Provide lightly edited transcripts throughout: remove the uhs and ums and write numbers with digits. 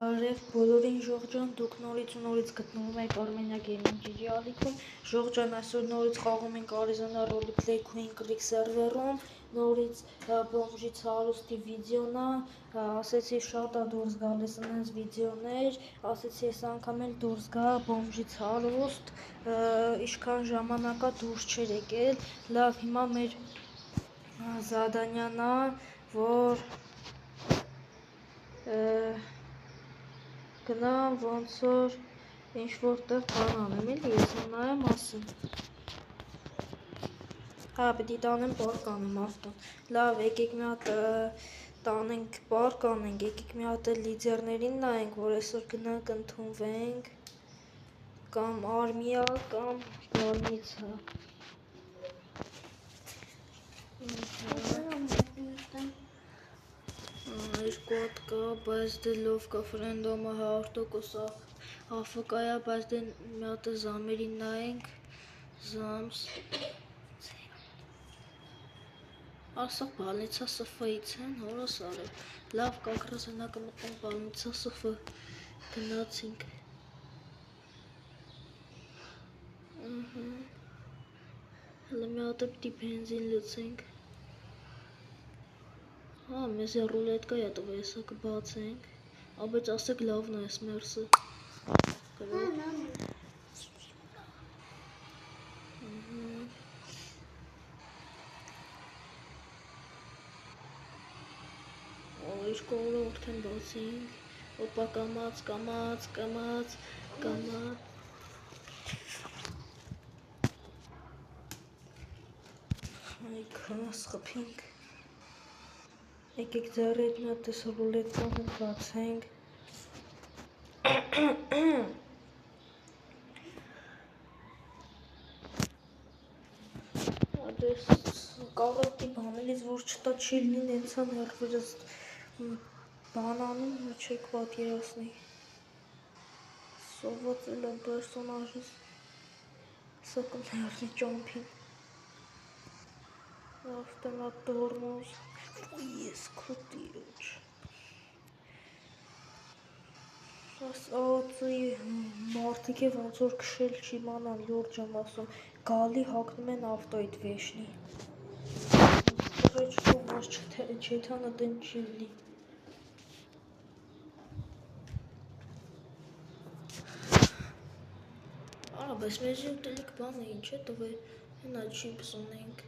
Արև բոլորին Ժողջան, դուք նորից ու նորից գտնվում եք Armenia Gaming GG ալիքում։ Ժողջան, այսօր նորից խաղում ենք Arizona Roleplay Queen Creek սերվերում, նորից բոմժից հարուստի վիդեոն է, ասեցի շատ է դուրս գալիս այնպես վիդեոներ, ասեցի այս անգամ էլ դուրս գա բոմժից հարուստ, ինչքան ժամանակա դուրս չէր եկել։ Լավ, հիմա մեր զադանյան է, որ գնամ ոնց որ ինչ որտեղ բան անեմ, էլի ես նայեմ ասեմ։ Հա, պետք է տանեմ պարկ անեմ ավտոն։ Լավ, եկեք մի հատ տանենք պարկ անենք, եկեք մի հատ լիդերներին նայենք, որ այսօր գնանք ընդունվենք, կամ արմիա, կամ գարնիցա։ Երկու հատ կա, բայց դե լով կա, ֆրենդոմը 100% AFK է, բայց դե մի հատ զամերին նայենք, զամս։ Ասա բալնիցա սֆից են, հորս արել։ Լավ, կակրասենակը մտնենք բալնիցա սֆ, գնացինք։ Հələ մի հատ պիտի բենզին լցենք։ Հա, մեզ ռուլետկա է տվել, հեսա կբացենք, բայց ասեք լավն է այս մերսը։ Երկու օրը արդեն բացենք, ոպա կամաց։ Այքանաս խփինք։ Եկեք ձեռի հետ մի հատ ռուլետկան բացենք։ Ադես կարոտի բաներից որ չտա չի լինին ենցան հերվերս բանանում չեք պատկերացնի։ Սոված էլ եմ պերսոնաժս սակում հերնի ճամփին։ Ավտոմատորմոզ ես քուտիոչ ասացի մարդիկ է ոնց որ քշել չիմանան լուրջ եմ ասում գալի հակնում են ավտոյիդ վեշնի ռեչկով մաս չեթանը դեն չի լինի արա բայց մեզի ուտելիք բան է ինչ է տվել հենա չիպս ունենք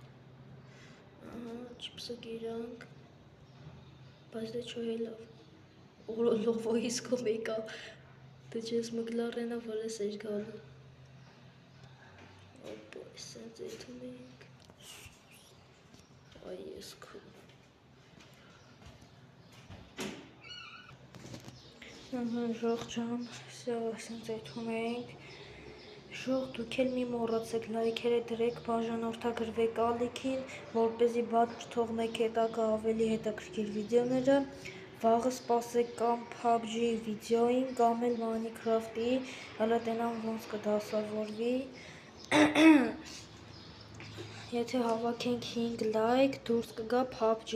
չիպսը գիրանք բայց դե չո է լավ Լովոյիսկո մեկա դե չես մգլարենա որ ես էր գալու օպա սենց էթում ենք այ ես քու ժողջան սենց էթում ենք Ժող դուք էլ մի մոռացեք լայքերը դրեք բաժանորդագրվեք ալիքին որպեսզի բաց չթողնեք հետագա ավելի հետաքրքիր վիդեոները Վաղը սպասեք կամ PUBG վիդեոին, կամ էլ Minecraft-ի, հələ տենամ ոնց կդասավորվի, եթե հավաքենք 5 լայք, դուրս կգա PUBG,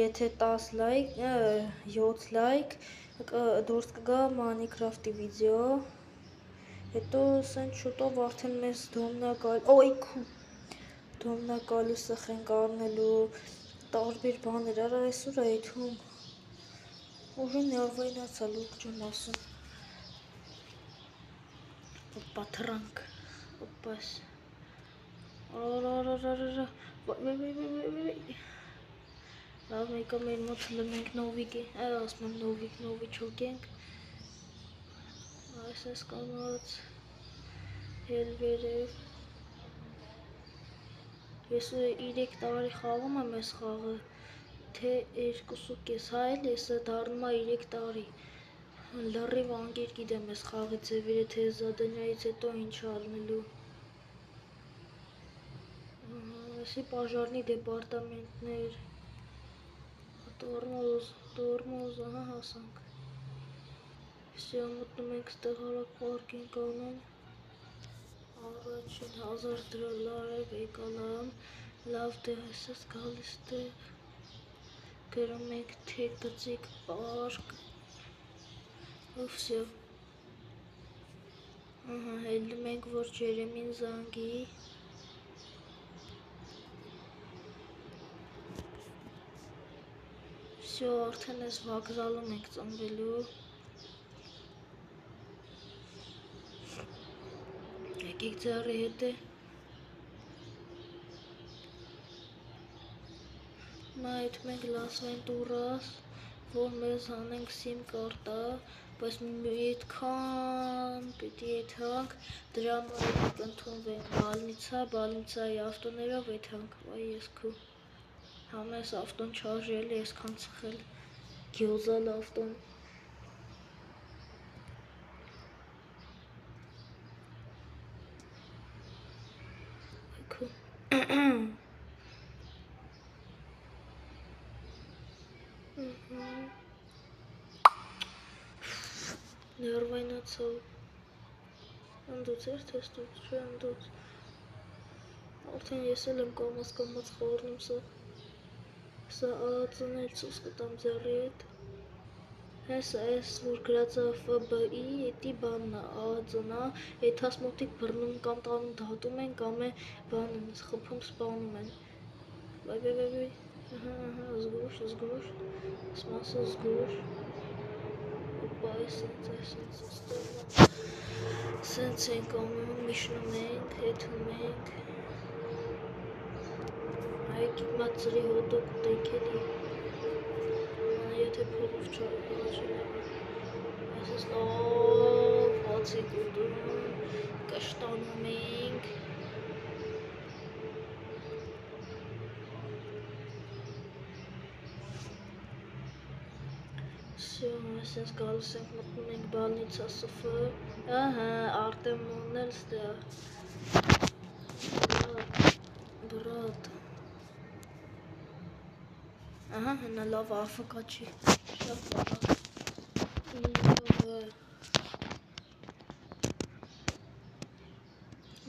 եթե 10 լայք, 7 լայք, դուրս կգա Minecraft-ի վիդեո, հետո սենց շուտով արդեն մեզ դոմնակալի սխ ենք արնելու, տարբեր բաներ, արա այսօր այդում Ուժի ներվայնացա լուրջ եմ ասում Ոպա թրանք Ոպաս Արարարարարարար Լավ մեկը մեր մոտ լմենք նովիկի ասում եմ նովիչոք ենք Այս ես կանած Հել վերև Ես 3 տարի խաղում եմ ես խաղը Թե 2.5 հա էլ ես դառնում է 3 տարի լրիվ անգիր գիտեմ ես խաղի ձևերը թե զադանյայից հետո ինչ ալնելու Այսի պաժարնի դեպարտամենտներ տորմոզ, ահա հասանք Վսյա մտնում ենք ստեղ հարակ պարկ ենք անում Առաջին 1000 դրոլար եկալամ լավ դե այս ես գալիս տեղ գրում ենք թե գծիկ պարկ Всё. Ահա, հելնում ենք, որ Ջերեմին զանգի։ Всё, արդեն ես վокզալում ենք ծնվելու։ Եկեք ձեռի հետ է։ Մայթ մենք Լաս Վենտուրաս, որ մեզ հանենք սիմ կարտա, բայց այդքան պիտի եթանք, դրա համար կընդունվենք բալնիցայի ավտոներով եթանք, վայ ես քու, համես ավտոն չարժել է, եսքան ծխել, գյոզալ ավտոն։ Ներվայնացավ, ընդուց էր թեստուց, չէ ընդուց, արդեն ես էլ եմ կամաց խորնում սա ածնել ծուս կտամ ձեռի հետ, հեսա ես որ գրածա FBI, էտի բաննա, ածնա, էտ հասմոտիկ բրնում կամ տանում դատում են, կամ է բանն խփում սպանում են, վայ, զգուշ, սմասը զգուշ, Oppa, սենց ենք անում, միշնում ենք, հետում ենք, հայք մացրի հոտոք ուտենք էլի, եթե փողով ես ես լավ հացիկ ուտում, կշտանում ենք, Всё, այսպես գալիս ենք մտնում ենք բալնիցա սֆը, ահա, Արտեմոնն էլ ստեղ, բրատ, ահա, հնա լավ AFK չի, շատ բաղա, ինովը,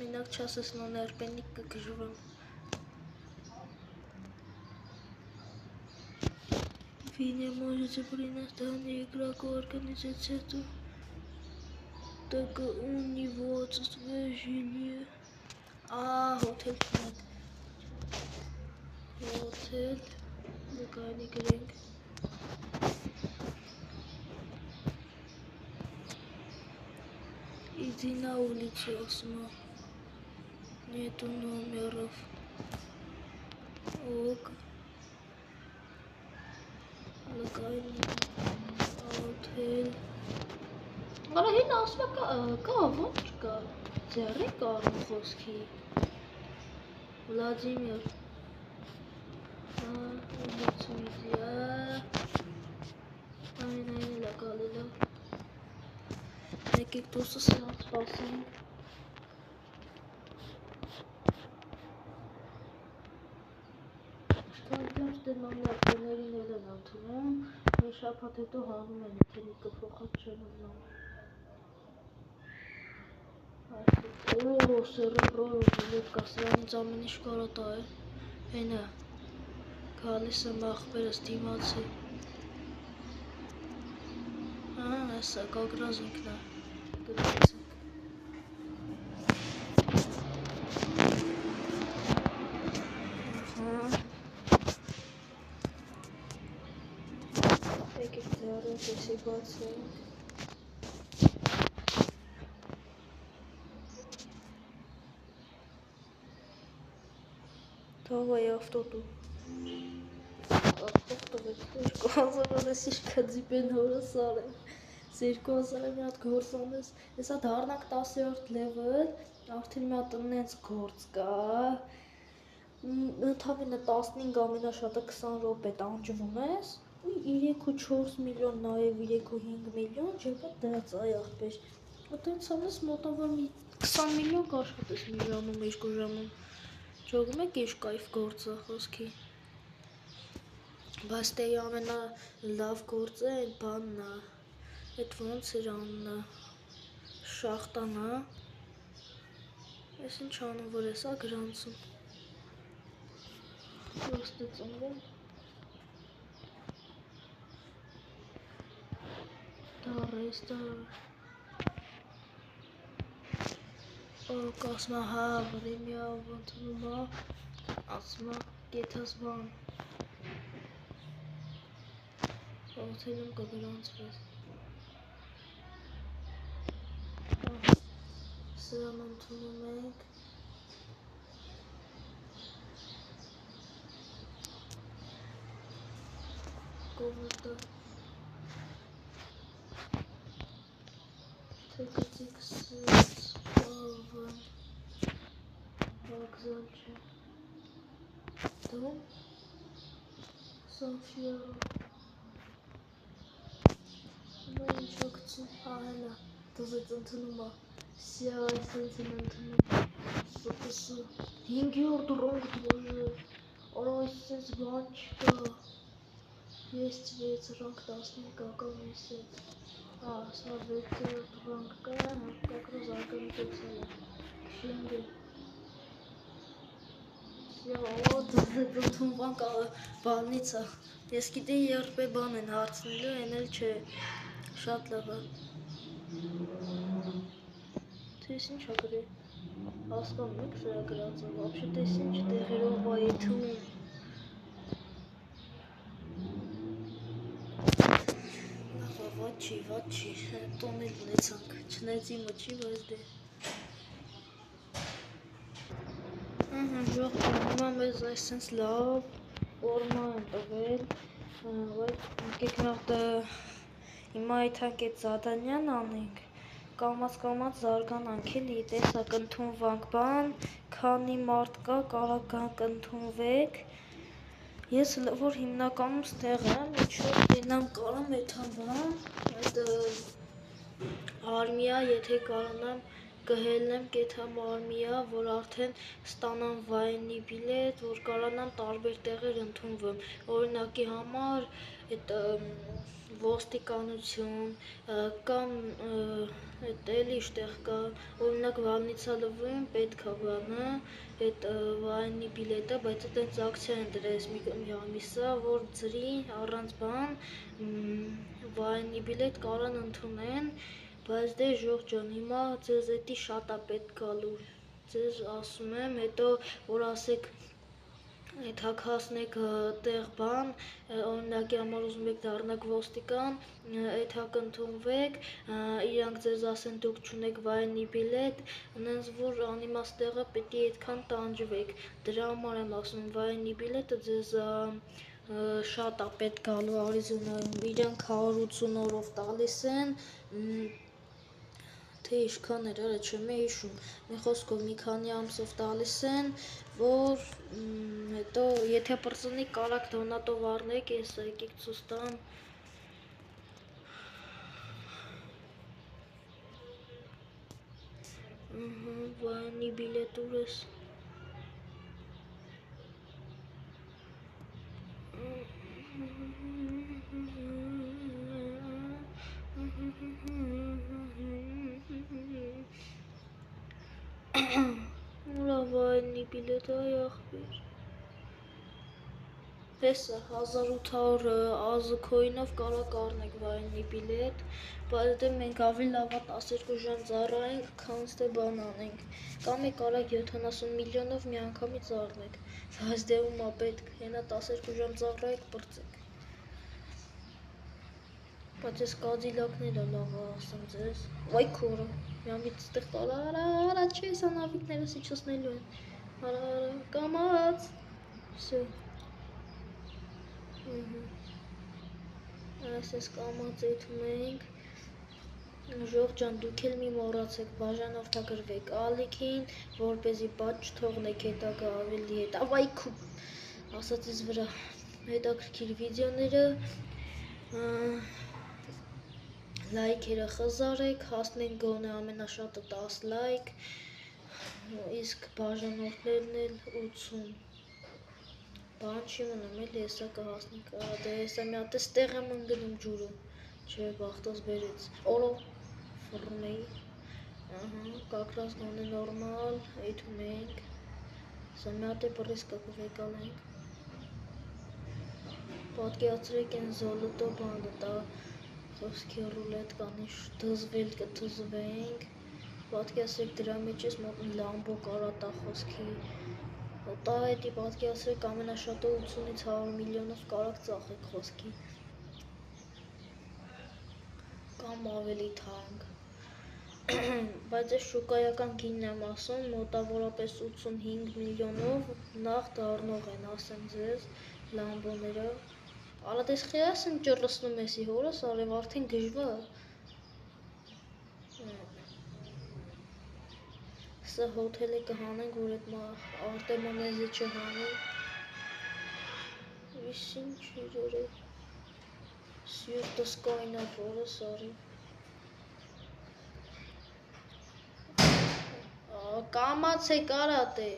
մենակ չասես նոներպենիկ կգժվեմ, Вы не можете принять данные игроку организацию, так у него отсутствует жилье. Hotel нет. Hotel. Локальный гринг. Иди на улицу, Осмо. Нету номеров. Ок. Локальный hotel. Արահին ասում կա, ոնց կա, ձեռի կարում խոսքի, Վլադիմիր, ուլից միդիա, այն էլ է գալելը, եկեք դուսը սրանց սպասենք, Թանքյամ ստենոմյակներին էլ են ընդունում, մի շաբաթ հետո հանում են, եթե նիկը փոխած չեն ուզում, սերեբրոյ ուլետկա, սրանից ամեն ինչ կարա տա է, հենա, գալիս եմ աղբերս դիմացի, հեսա, կագրազ ինքնա, գնացենք, եկեք ձեռը տեսի բացենք, Давай автобус. Կոզորես իր կձիպեն հորս արեմ, սերկոս արեմ մի հատ գործոն ես, հեսա դարնակ 10-րդ level, արդեն մի հատ ընենց գործ կա, ընդամենը 15 ամենաշատը 20 րոպե տանջվում ես, 3-4 միլիոն նաև 3-5 միլիոն, ջեպը դրած այ աղբեր, ոտենց անես մոտավոր մի 20 միլիոն կաշխատես մի ժամում 2 ժամում, ճոգում եք ինչ կայֆ գործը խոսքի, բայց դե ամենա լավ գործը այդ բանն է, այդ ոնց էր անունը, շախտան է, ես ինչ անում որ եսա գրանցում, ոստը ծնվում, Restore. Կասմա հա վրիմյա ոնտնումա ասմա գետազվան օթելում կգրանցվեց սրան ընդունում ենք կովորդը թեկտիկ սից կավն վագզալ չէ դում Սոֆիարը նա ինչակցում հահելա դուզեց ընդունումա սյա այսենց են ընդունում սուպսու 5-րդ ռոնգ դուժը արա այսենց բան չկա есть 6 րանг 15 կական месяц ասմա 6-րդ ռոնգ կա как раз организация շենգը Ո դուտումվան բանից է ես գիտեի երբ է բան են հարցնելու են էլ չէ շատ լավ է թե ես ինչ ագրի հասկանում եք սրա գրածը вообще-то ես ինչ տեղերով այթում Ված չի տոնել ունեցանք չնայած իմը չի բայց դե Ժող հիմա մեզ այսենց լավ ֆորմա են տվել եկեք մի հատ հիմա այդանք այդ զադանյան անենք կամաց զարգանանք էլի տեսակ ընդունվանք բան քանի մարդ կա կարող ընդունվեք ես որ հիմնականում ստեղ եմ ինչ-որ դենամ կարամ էթան բան այդ արմիա եթե կարողանամ կհելնեմ կեթամ արմիա որ արդեն ստանամ վայնի բիլետ որ կարողանամ տարբեր տեղեր ընդունվեմ օրինակի համար այդ ոստիկանություն կամ այդ էլի շտեղ կա օրինակ Վաննիցա լվոյում պետք է բանը այդ վայնի բիլետը բայց այդպես ակցիա են դրել մի ամիսա որ ծրի առանց բան վայնի բիլետ կարան ընդունեն բայց դե ժող ջան հիմա ձեզ էդի շատ է պետք գալու ձեզ ասում եմ հետո որ ասեք այդ հակհասնեք տեղ բան օրինակի համար ուզում եք դառնաք ոստիկան այդ հակ ընդունվեք իրանք ձեզ ասեն դուք չունեք վայնի բիլետ նենց որ անիմաստ տեղը պետք է այդքան տանջվեք դրա համար եմ ասում վայնի բիլետը ձեզ շատ է պետք գալու Արիզոնայում իրանք 180 օրով տալիս են թե ինչքան էր արա չեմ հիշում մի խոսքով մի քանի ամսով տալիս են որ հետո եթե պրծնի կարաք դոնատով առնեք ես եկեք ցույց տամ վայնի բիլետ ուր ես Ուրա վայնի բիլետ այ ախպեր Հեսա 1800 ազգոյնով կարակ առնեք վայնի բիլետ բայց դե մենք ավելի լավա 12 ժամ ծառայենք քան ստե բան անենք կամ է կարակ 70 միլիոնով մի անգամից առնեք բայց դե ումա պետք հենա 12 ժամ ծառայեք պրծեք բայց ես կադիլակները լավ ասեմ ձեզ վայ քորը միամիտ ստեղ արա չէ սա նավիկներս իջացնելու են արա կամաց վсё Այսպես կամաց էթում ենք Ժող ջան դուք էլ մի մոռացեք բաժանորդագրվեք ալիքին որպեսզի բաց չթողնեք հետագա ավելի հետավայ քու ասածից վրա հետաքրքիր վիդեոները լայքերը խզարեք հասնենք գոնե ամենաշատը 10 լայք իսկ բաժանորդներն էլ 80 Բան չի մնում էլ հեսա կհասնենք, դե հեսա մի հատ ստեղ եմ ընգնում ջուրը, չէ բախտոս բերեց, օրո ֆռում էի, կակրաս գոնե նորմալ, այդում ենք, սա մի հատ է բռիս կակվեկալ ենք, պատկերացրեք են զոլոտո բանը տա, խոսքի ռուլետկանի դզվել կդզվենք, պատկերացրեք դրա մեջ ես մոտ մի լամբո կարա տա խոսքի, տա հետի պատկերացրեք ամենաշատը 80-ից 100 միլիոնով կարաք ծախեք խոսքի, կամ ավելի թանկ, բայց ես շուկայական գինն եմ ասում, մոտավորապես 85 միլիոնով նախ դառնող են, ասեմ ձեզ, լամբոները, Արա դες խիաս եմ ճռլսնում եսի հորս, արև արդեն գժվա, սա հոթելի կհանենք, որ էտ արտեմոնեզի չհանի, իս ինչ իրեր է, սյուրտս կայնավ հորս արի, կամացեք արատ է,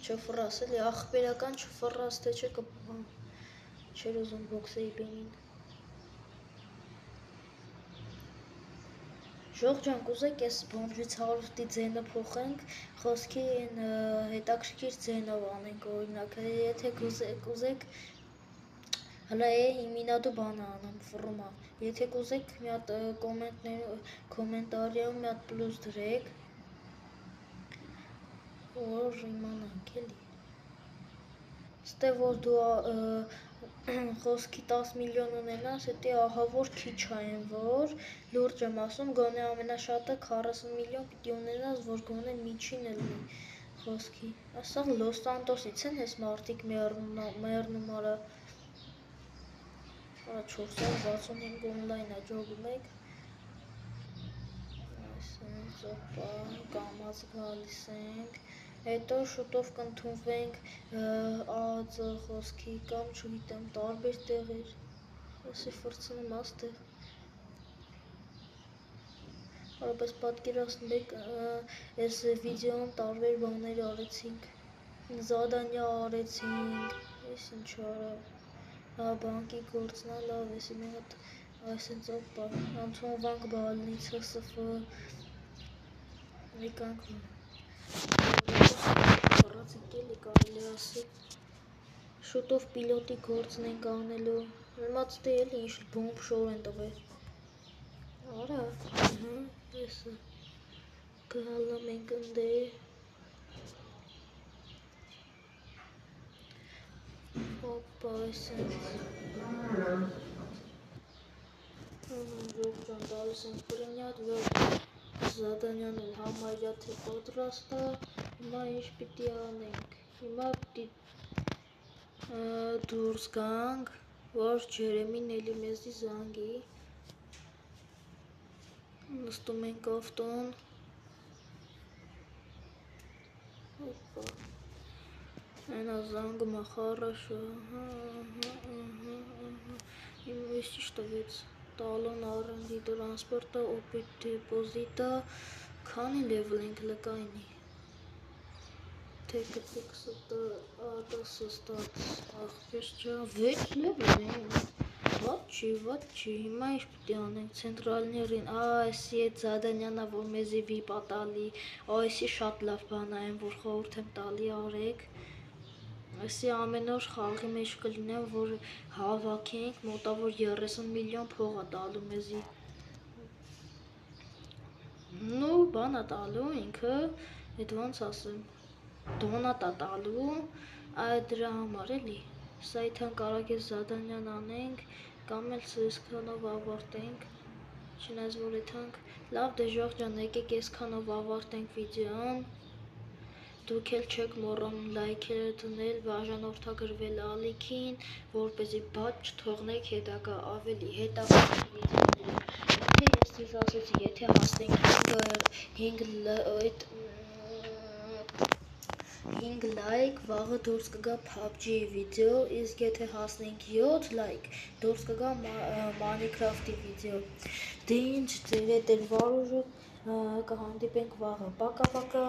չվռաս էլի, աղբերական չվռաս թե չէ չեր ուզում բոքսեի բենին, ժող ջան կուզեք ես բոմժից հարուստի ձենը փոխենք, խոսքի հետաքրքիր ձենով անենք օրինակ, եթե կուզեք, հլա իմինադու բանը անեմ վռումա, եթե կուզեք մի հատ կոմենտարիայում մի հատ պլյուս դրեք, որ իմանանք էլի, ստե որ դու խոսքի 10 միլիոն ունենաս, հետի ահա որ քիչ այն որ, լուրջ եմ ասում, գոնե ամենաշատը 40 միլիոն պիտի ունենաս, որ գոնե միջին էլի խոսքի, ասաղ Լոս Սանտոսից են ես մարդիկ մերնում արա, Արա 465 օնլայն է ջոգում եք, այսենց օպա, կամաց գալիս ենք, հետո շուտով կընդունվենք ԱԱԾ խոսքի կամ չգիտեմ տարբեր տեղեր, ասի վրցնում աստեղ, արապես պատկերացնեք ես վիդեոն տարբեր բաներ արեցինք, զադանյա արեցինք, ես ինչ արա, բանկի գործնա լավ եսի մի հատ այսենց օպա, անցոնվանք բալնիցը սվը, եկանք վռացիկ էլի կարելի ասի, շուտով պիլոտի գործն ենք անելու, նմաց դե էլի ինչ բոմբ շոր են տվել, արա, եսը, կհալամ ենք ընդե, Հոպա, այսենց, ժող ջան տալիս ենք պրինյատ, որ Զադանյան էլ համարյա թե պատրաստ է, հիմա ինչ պիտի անենք, հիմա պիտի դուրս գանք, որ Ջերեմին էլի մեզի զանգի, նստում ենք ավտոն, հոպա, Այնա զանգում է խարաշը, իմ ես ինչ տվեց, տալոն առնդի տրանսպորտը, օպիտ դեպոզիտը, քանի լևլ ենք լկայնի, թեկը ատասը ստաց, աղբես ջան, 6 լևլ են, ված չի, հիմա ինչ պիտի անենք, ցենտրալներին, այսի էտ Զադանյանա, որ մեզի վիպ ատալի, այսի շատ լավ բան այն, որ խորհուրդ եմ տալի արեք, Այսի ամեն օր խաղի մեջ կլինեմ, որ հավաքենք, մոտավոր 30 միլիոն փող է տալու մեզի, նու բան է տալու ինքը, էդ ոնց ասեմ, դոնատ է տալու, այդ դրա համար էլի, սա իթան կարակ ես Զադանյան անենք, կամ էլ սեսքանով ավարտենք, չնայած որ իթանք, լավ դե ժող ջան եկեք եսքանով ավարտենք վիդեոն, Դուք էլ չեք մոռանում լայքերը դնել, բաժանորդագրվել ալիքին, որպեսզի բաց չթողնեք հետագա ավելի հետաքրքիր վիդեոները, եթե ես ձեզ ասեցի, եթե հասնենք 5 լայք, վաղը դուրս կգա PUBG վիդեո, իսկ եթե հասնենք 7 լայք, դուրս կգա Minecraft-ի վիդեո, դե ինչ ձեր հետ էր Վարուժը, կհանդիպենք վաղը, պակա-պակա